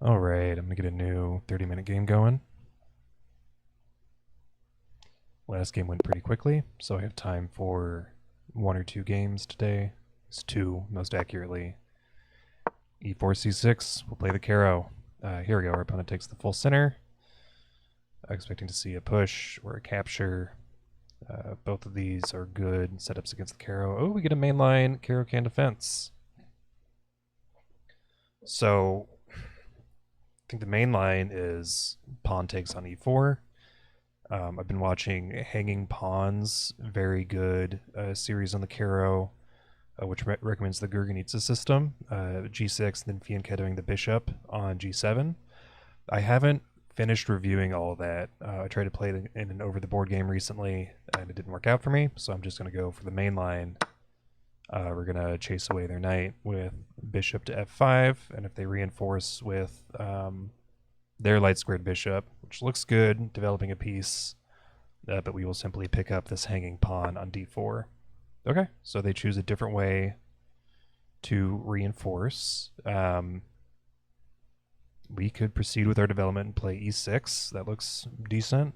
All right, I'm gonna get a new 30-minute game going. Last game went pretty quickly, so I have time for one or two games today. It's two, most accurately. E4, C6, we'll play the caro. Here we go, our opponent takes the full center. Expecting to see a push or a capture. Both of these are good setups against the caro. Oh, we get a mainline caro-kann defense. So, I think the main line is pawn takes on e4. I've been watching Hanging Pawns, very good series on the caro, which recommends the Gurganitsa system, g6, and then fianchettoing the bishop on g7. I haven't finished reviewing all of that. I tried to play it in an over-the-board game recently, and it didn't work out for me, so I'm just going to go for the main line. We're going to chase away their knight with bishop to f5, and if they reinforce with their light squared bishop, which looks good, developing a piece, but we will simply pick up this hanging pawn on d4. Okay, so they choose a different way to reinforce. We could proceed with our development and play e6. That looks decent.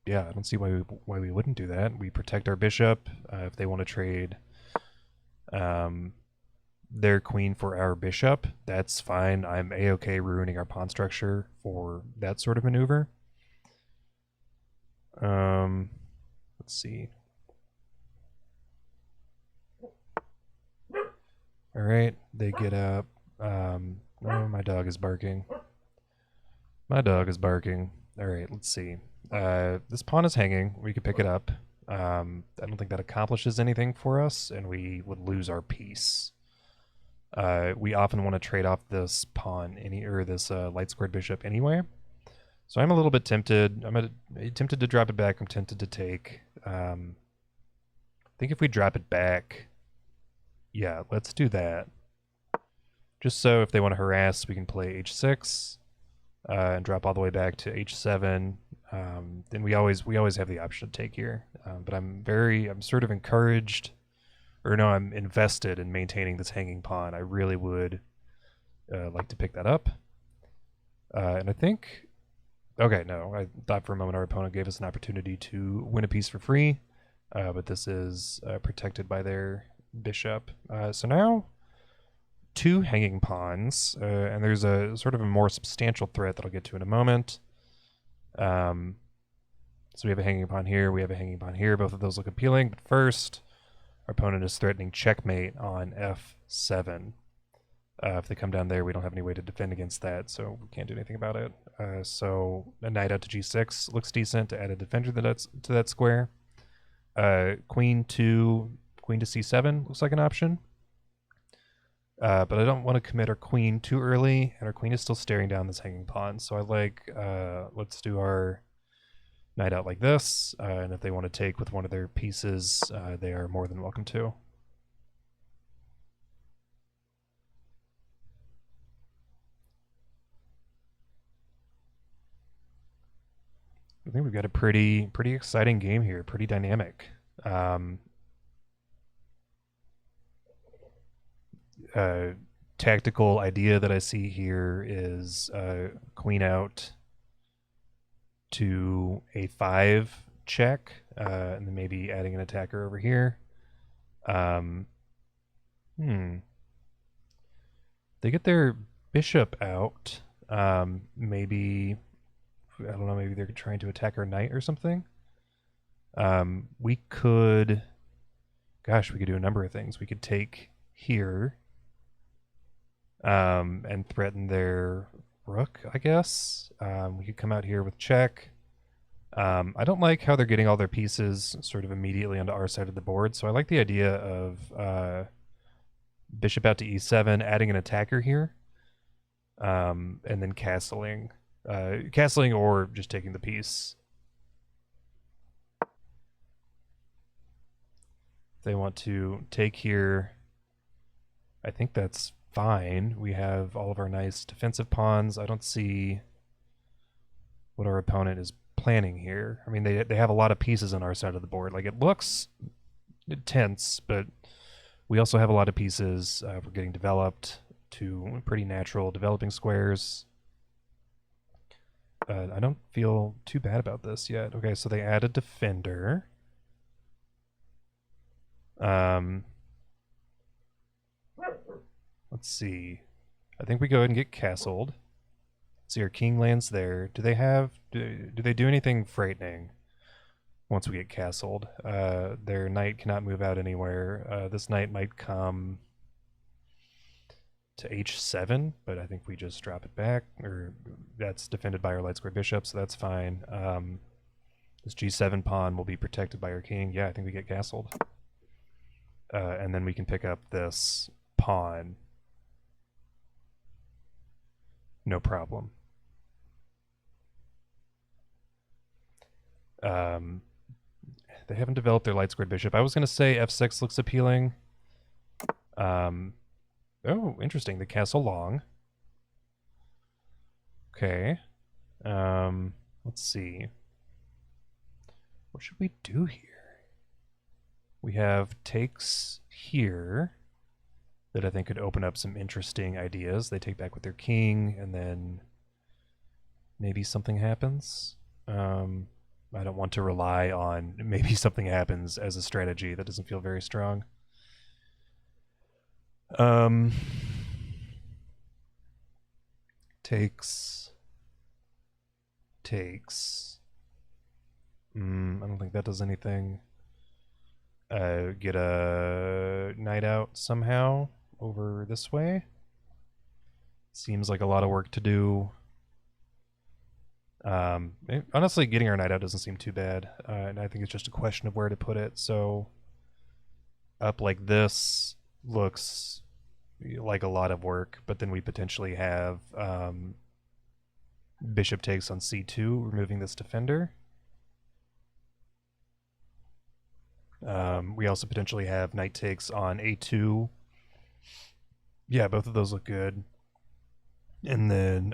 Yeah, I don't see why we wouldn't do that. We protect our bishop. If they want to trade their queen for our bishop, that's fine. I'm a-okay ruining our pawn structure for that sort of maneuver. Let's see. All right, they get up. Oh, my dog is barking. My dog is barking. All right, let's see. This pawn is hanging. We could pick it up. I don't think that accomplishes anything for us, and we would lose our piece. We often want to trade off this pawn this light squared bishop anyway. So I'm a little bit tempted. I'm tempted to drop it back. I'm tempted to take. I think if we drop it back, yeah, let's do that. Just so if they want to harass, we can play h6 and drop all the way back to h7. Then we always have the option to take here. But I'm sort of encouraged, or no, I'm invested in maintaining this hanging pawn. I really would like to pick that up. And I think, okay, no, I thought for a moment our opponent gave us an opportunity to win a piece for free, but this is protected by their bishop. So now two hanging pawns, and there's a sort of a more substantial threat that I'll get to in a moment. So we have a hanging pawn here, we have a hanging pawn here. Both of those look appealing, but first, our opponent is threatening checkmate on f7. If they come down there, we don't have any way to defend against that, so we can't do anything about it. So a knight out to g6 looks decent to add a defender to that square. Queen to c7 looks like an option. But I don't want to commit our queen too early, and our queen is still staring down this hanging pawn. So I like, let's do our knight out like this, and if they want to take with one of their pieces, they are more than welcome to. I think we've got a pretty exciting game here, pretty dynamic. Tactical idea that I see here is queen out to a5 check, and then maybe adding an attacker over here. They get their bishop out. Maybe, I don't know, maybe they're trying to attack our knight or something. We could do a number of things. We could take here and threaten their rook, I guess. We could come out here with check. I don't like how they're getting all their pieces sort of immediately onto our side of the board, so I like the idea of bishop out to e7, adding an attacker here, and then castling or just taking the piece. If they want to take here, I think that's fine. We have all of our nice defensive pawns. I don't see what our opponent is planning here. I mean, they have a lot of pieces on our side of the board. Like, it looks tense, but We also have a lot of pieces. We're getting developed to pretty natural developing squares. I don't feel too bad about this yet. Okay, so they add a defender. Let's see. I think we go ahead and get castled. See, our king lands there. Do they have... Do they do anything frightening once we get castled? Their knight cannot move out anywhere. This knight might come to h7, but I think we just drop it back. Or that's defended by our light square bishop, so that's fine. This g7 pawn will be protected by our king. Yeah, I think we get castled. And then we can pick up this pawn. No problem. They haven't developed their light squared bishop. I was going to say f6 looks appealing. Oh, interesting. The castle long. Okay. Let's see. What should we do here? We have takes here that I think could open up some interesting ideas. They take back with their king, and then maybe something happens. I don't want to rely on maybe something happens as a strategy. That doesn't feel very strong. Takes. I don't think that does anything. Get a knight out somehow over this way. Seems like a lot of work to do. Honestly, getting our knight out doesn't seem too bad, and I think it's just a question of where to put it. So up like this looks like a lot of work, but then we potentially have bishop takes on c2, removing this defender. We also potentially have knight takes on a2. Yeah, both of those look good. And then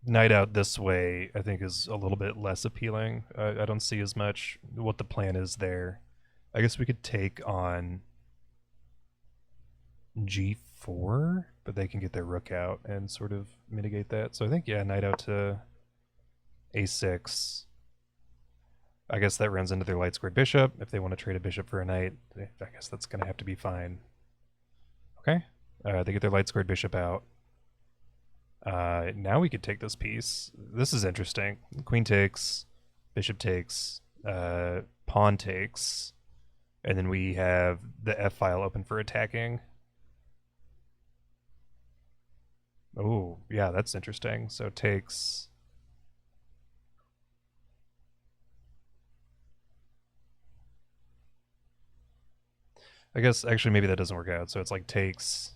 knight out this way, I think, is a little bit less appealing. I don't see as much what the plan is there. I guess we could take on g4, but they can get their rook out and sort of mitigate that. So I think, yeah, knight out to a6. I guess that runs into their light squared bishop. If they want to trade a bishop for a knight, I guess that's going to have to be fine. Okay. They get their light squared bishop out. Now we could take this piece. This is interesting. Queen takes, bishop takes, pawn takes, and then we have the F file open for attacking. Oh, yeah, that's interesting. So takes. I guess actually maybe that doesn't work out. So it's like takes,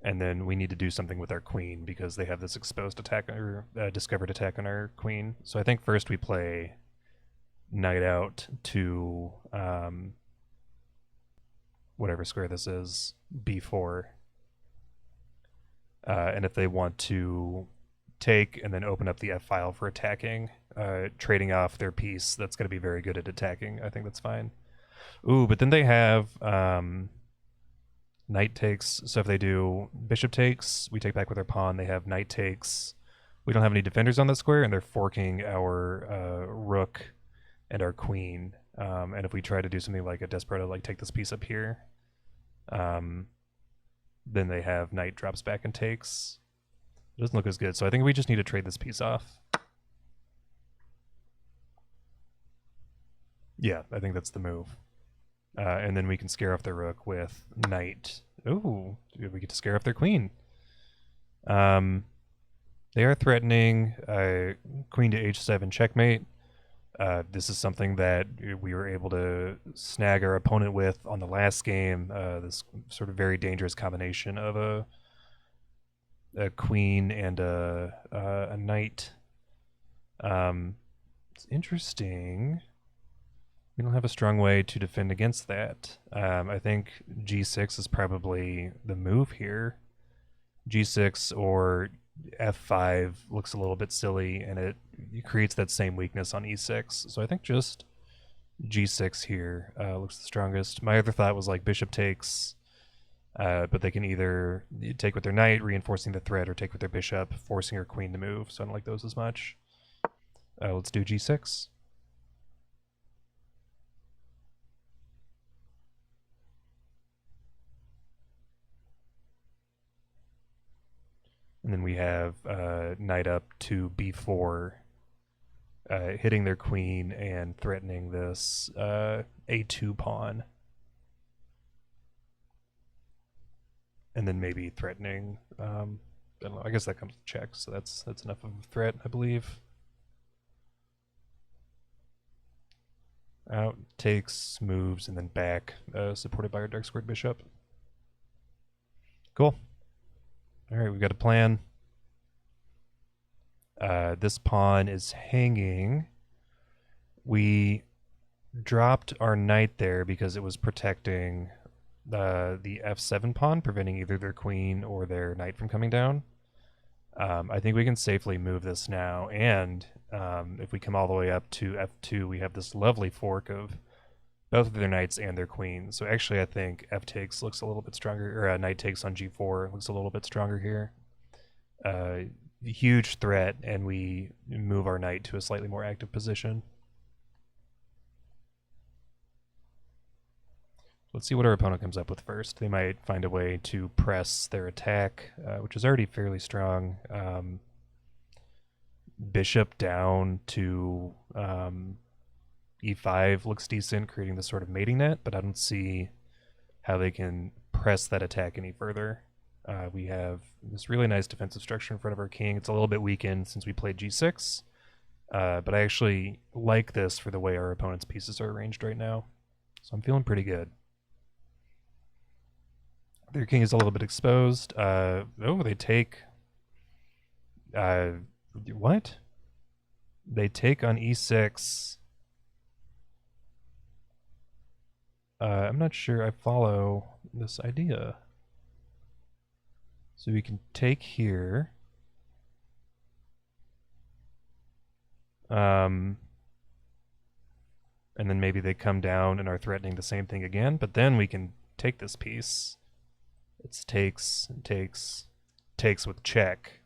and then we need to do something with our queen because they have this exposed attack or discovered attack on our queen. So I think first we play knight out to whatever square this is, b4. And if they want to take and then open up the F file for attacking, trading off their piece, that's going to be very good at attacking. I think that's fine. Ooh, but then they have knight takes. So if they do bishop takes, we take back with our pawn. They have knight takes. We don't have any defenders on that square, and they're forking our rook and our queen. And if we try to do something like a desperado, like take this piece up here, then they have knight drops back and takes. It doesn't look as good. So I think we just need to trade this piece off. Yeah, I think that's the move. And then we can scare off their rook with knight. Ooh, we get to scare off their queen. They are threatening queen to h7 checkmate. This is something that we were able to snag our opponent with on the last game. This sort of very dangerous combination of a queen and a knight. It's interesting. We don't have a strong way to defend against that. I think g6 is probably the move here. g6 or f5 looks a little bit silly, and it creates that same weakness on e6. So I think just G6 here looks the strongest. My other thought was like bishop takes, but they can either take with their knight, reinforcing the threat, or take with their bishop, forcing her queen to move. So I don't like those as much. Let's do G6. And then we have knight up to B4, hitting their queen and threatening this A2 pawn. And then maybe threatening, I don't know, I guess that comes with check, so that's enough of a threat, I believe. Out, takes, moves, and then back, supported by our dark squared bishop. Cool. Alright, we've got a plan. This pawn is hanging. We dropped our knight there because it was protecting the f7 pawn, preventing either their queen or their knight from coming down. I think we can safely move this now, and if we come all the way up to f2, we have this lovely fork of both of their knights and their queens. So actually I think f takes looks a little bit stronger, or knight takes on g4 looks a little bit stronger here. Huge threat, and we move our knight to a slightly more active position. Let's see what our opponent comes up with first. They might find a way to press their attack, which is already fairly strong. Bishop down to e5 looks decent, creating this sort of mating net, but I don't see how they can press that attack any further. We have this really nice defensive structure in front of our king. It's a little bit weakened since we played g6, but I actually like this for the way our opponent's pieces are arranged right now. So I'm feeling pretty good. Their king is a little bit exposed. Oh, they take... what? They take on e6. I'm not sure I follow this idea. So we can take here. And then maybe they come down and are threatening the same thing again, but then we can take this piece. It's takes with check,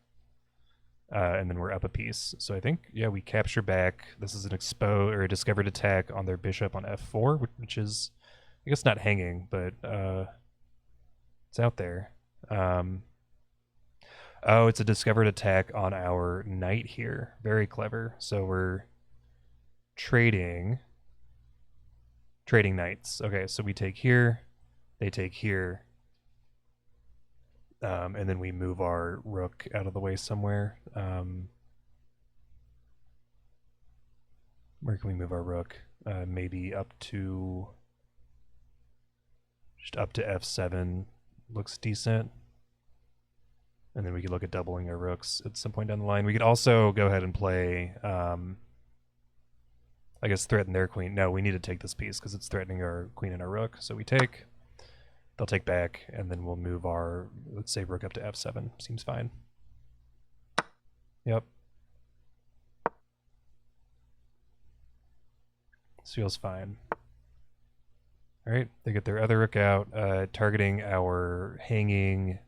and then we're up a piece. So I think, yeah, we capture back. This is an exposed or a discovered attack on their bishop on f4, which is, I guess, not hanging, but it's out there. Oh, it's a discovered attack on our knight here. Very clever. So we're trading knights. Okay, so we take here, they take here. And then we move our rook out of the way somewhere. Where can we move our rook? Maybe up to... just up to f7 looks decent. And then we could look at doubling our rooks at some point down the line. We could also go ahead and play... I guess threaten their queen. No, we need to take this piece because it's threatening our queen and our rook. So we take... They'll take back, and then we'll move our, let's say, rook up to f7. Seems fine. Yep. This feels fine. All right, they get their other rook out, targeting our hanging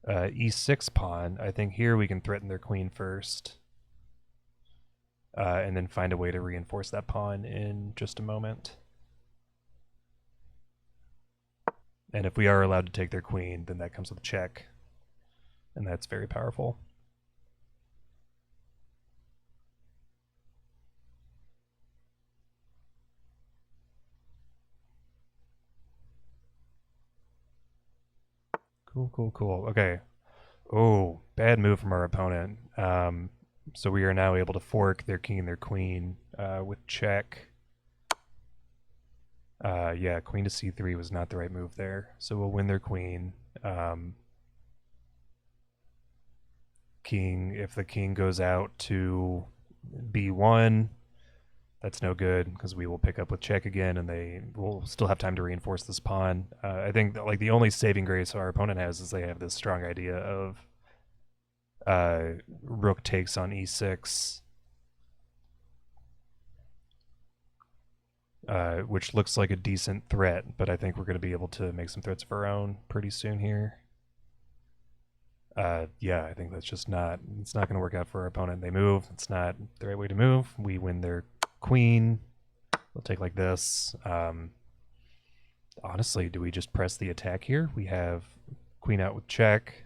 e6 pawn. I think here we can threaten their queen first, and then find a way to reinforce that pawn in just a moment. And if we are allowed to take their queen, then that comes with a check. And that's very powerful. Cool. Okay. Oh, bad move from our opponent. So we are now able to fork their king and their queen with check. Yeah, queen to c3 was not the right move there. So we'll win their queen. King, if the king goes out to b1, that's no good because we will pick up with check again, and they will still have time to reinforce this pawn. I think that, like, the only saving grace our opponent has is they have this strong idea of rook takes on e6. which looks like a decent threat, but I think we're going to be able to make some threats of our own pretty soon here. Yeah, I think that's just not, it's not going to work out for our opponent. They move, it's not the right way to move. We win their queen. We'll take like this. Honestly, do we just press the attack here? We have queen out with check.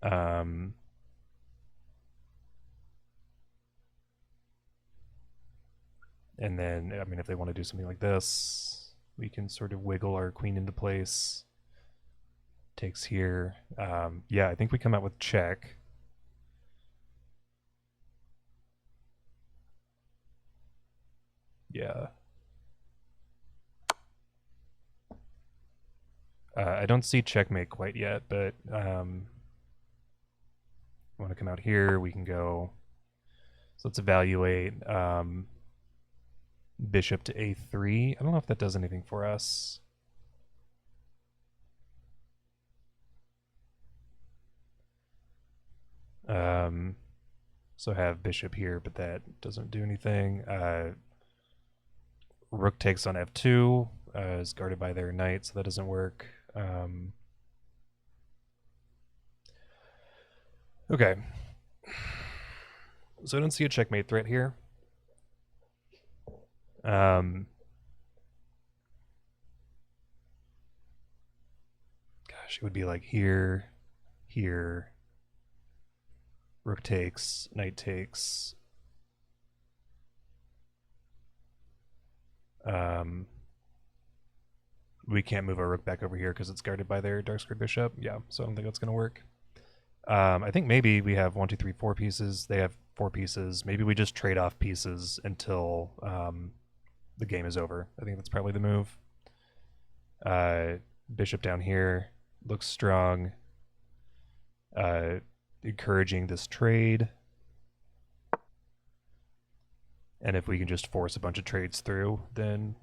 And then, I mean, if they want to do something like this, we can sort of wiggle our queen into place. Takes here. Yeah, I think we come out with check. Yeah. I don't see checkmate quite yet, but want to come out here, we can go. So let's evaluate bishop to a3. I don't know if that does anything for us. So have bishop here, but that doesn't do anything. Rook takes on f2, is guarded by their knight, so that doesn't work. Okay. So I don't see a checkmate threat here. Gosh, it would be like here, here, rook takes, knight takes. We can't move our rook back over here because it's guarded by their dark squared bishop. Yeah, so I don't think that's going to work. I think maybe we have 1, 2, 3, 4 pieces. They have 4 pieces. Maybe we just trade off pieces until the game is over. I think that's probably the move. Bishop down here looks strong. Encouraging this trade. And if we can just force a bunch of trades through, then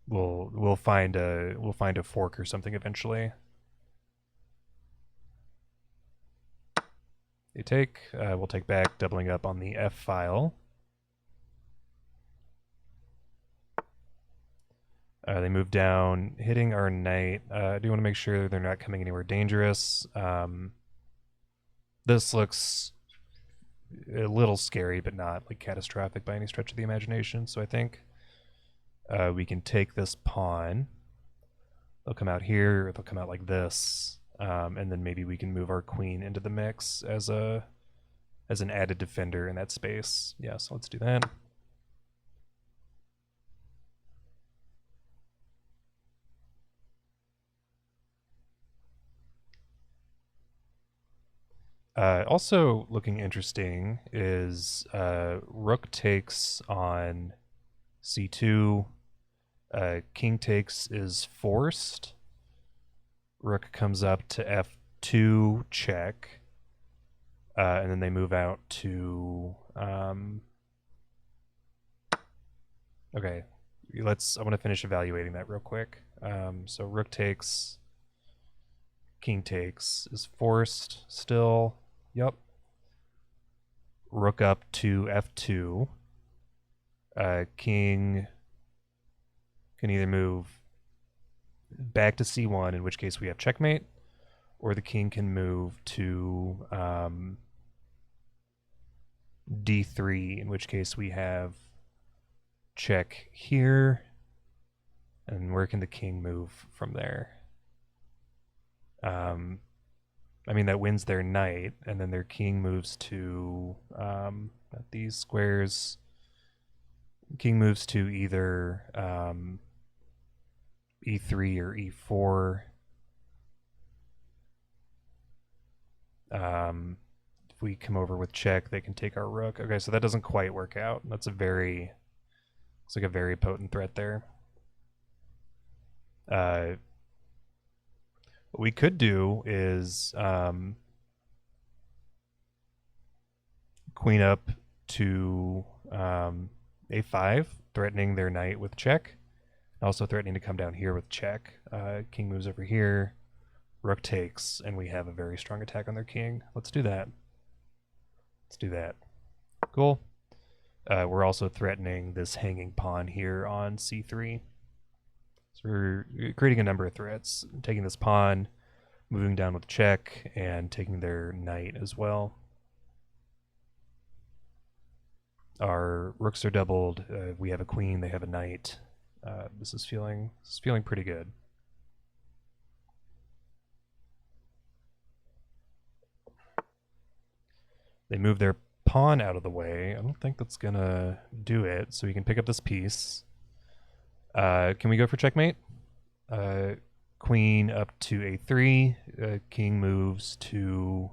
we'll find a fork or something eventually. They take. We'll take back, doubling up on the F file. They move down, hitting our knight. I do want to make sure they're not coming anywhere dangerous. This looks a little scary, but not like catastrophic by any stretch of the imagination. So I think we can take this pawn. They'll come out here, or they'll come out like this, and then maybe we can move our queen into the mix as an added defender in that space. Yeah, so let's do that. Also looking interesting is rook takes on c2. King takes is forced. Rook comes up to f2, check. And then they move out to... okay, I want to finish evaluating that real quick. So rook takes, king takes is forced still. Yep. Rook up to f2. King can either move back to c1, in which case we have checkmate, or the king can move to d3, in which case we have check here. And where can the king move from there? I mean, that wins their knight, and then their king moves to these squares. King moves to either e3 or e4. If we come over with check, they can take our rook. Okay, so that doesn't quite work out. That's it's like a very potent threat there. What we could do is queen up to a5, threatening their knight with check. Also threatening to come down here with check. King moves over here. Rook takes, and we have a very strong attack on their king. Let's do that. Let's do that. Cool. we're also threatening this hanging pawn here on c3. So we're creating a number of threats, taking this pawn, moving down with check, and taking their knight as well. Our rooks are doubled. We have a queen, they have a knight. This is feeling pretty good. They move their pawn out of the way. I don't think that's gonna do it, so we can pick up this piece. Can we go for checkmate? Queen up to a3. King moves to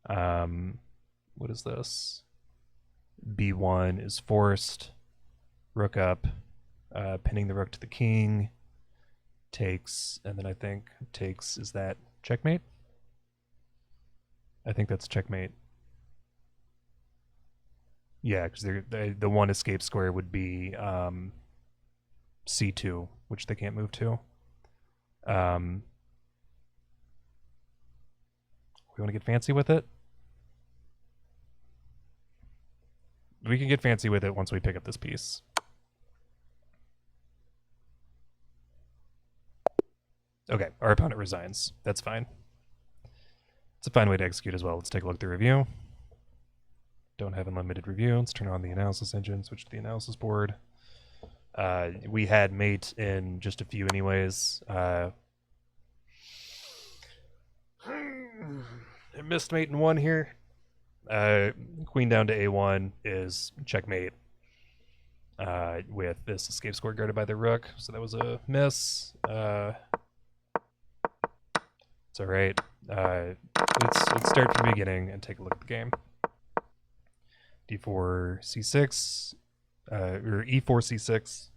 what is this? b1 is forced. Rook up, pinning the rook to the king. Takes, and then I think takes, is that checkmate? I think that's checkmate. Yeah, because the one escape square would be c2, which they can't move to. We want to get fancy with it. We can get fancy with it once we pick up this piece. Okay, our opponent resigns. That's fine. It's a fine way to execute as well. Let's take a look at the review. Don't have unlimited review. Let's turn on the analysis engine, switch to the analysis board. We had mate in just a few anyways. I missed mate in one here. Queen down to a1 is checkmate with this escape square guarded by the rook. So that was a miss. It's all right. Let's start from the beginning and take a look at the game. d4 c6, or e4 c6,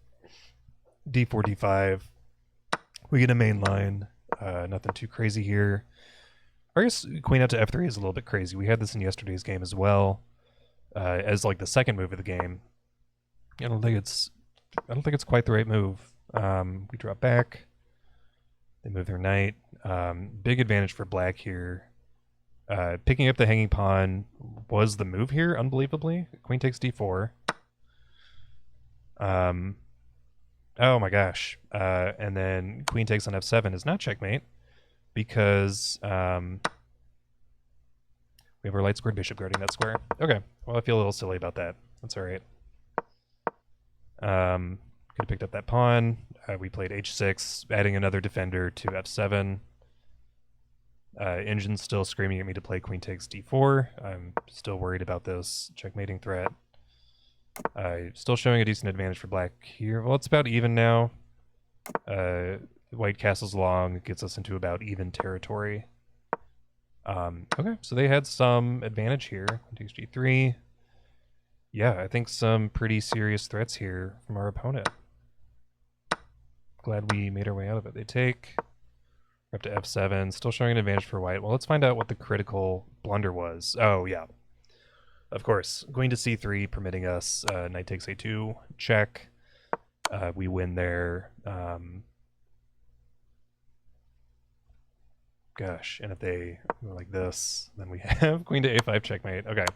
d4 d5. We get a main line. Nothing too crazy here. I guess queen out to f3 is a little bit crazy. We had this in yesterday's game as well, as like the second move of the game. I don't think it's quite the right move. We drop back. They move their knight. Big advantage for black here. Picking up the hanging pawn was the move here, unbelievably. Queen takes d4. Oh my gosh. And then queen takes on f7 is not checkmate because we have our light squared bishop guarding that square. Okay, well I feel a little silly about that. That's all right. Could have picked up that pawn. We played h6, adding another defender to f7. Engine's still screaming at me to play queen takes d4. I'm still worried about this checkmating threat. Still showing a decent advantage for black here. Well, it's about even now. White castles along, gets us into about even territory. Okay, so they had some advantage here. Queen takes g3. Yeah, I think some pretty serious threats here from our opponent. Glad we made our way out of it. They take. We're up to f7, still showing an advantage for white. Well, let's find out what the critical blunder was. Oh, yeah. Of course, queen to c3, permitting us knight takes a2, check. We win there. Gosh, and if they go like this, then we have queen to a5 checkmate. Okay.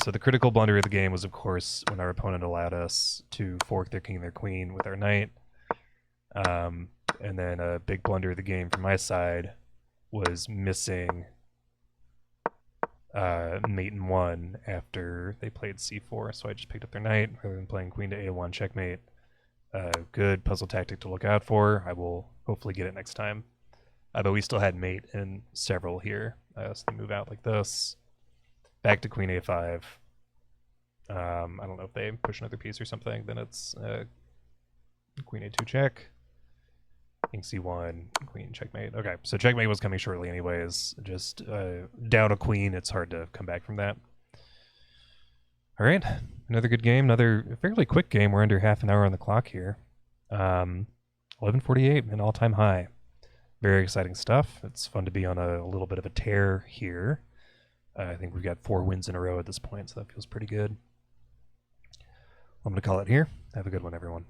So the critical blunder of the game was, of course, when our opponent allowed us to fork their king and their queen with our knight. And then a big blunder of the game from my side was missing mate in one after they played c4. So I just picked up their knight rather than playing queen to a1 checkmate. Good puzzle tactic to look out for. I will hopefully get it next time. But we still had mate in several here. So they move out like this. Back to queen a5. I don't know if they push another piece or something. Then it's queen a2 check. King c1, queen checkmate. Okay, so checkmate was coming shortly anyways. Just down a queen, it's hard to come back from that. All right, another good game, another fairly quick game. We're under half an hour on the clock here. 11:48, an all-time high. Very exciting stuff. It's fun to be on a little bit of a tear here. I think we've got 4 wins in a row at this point, so that feels pretty good. I'm going to call it here. Have a good one, everyone.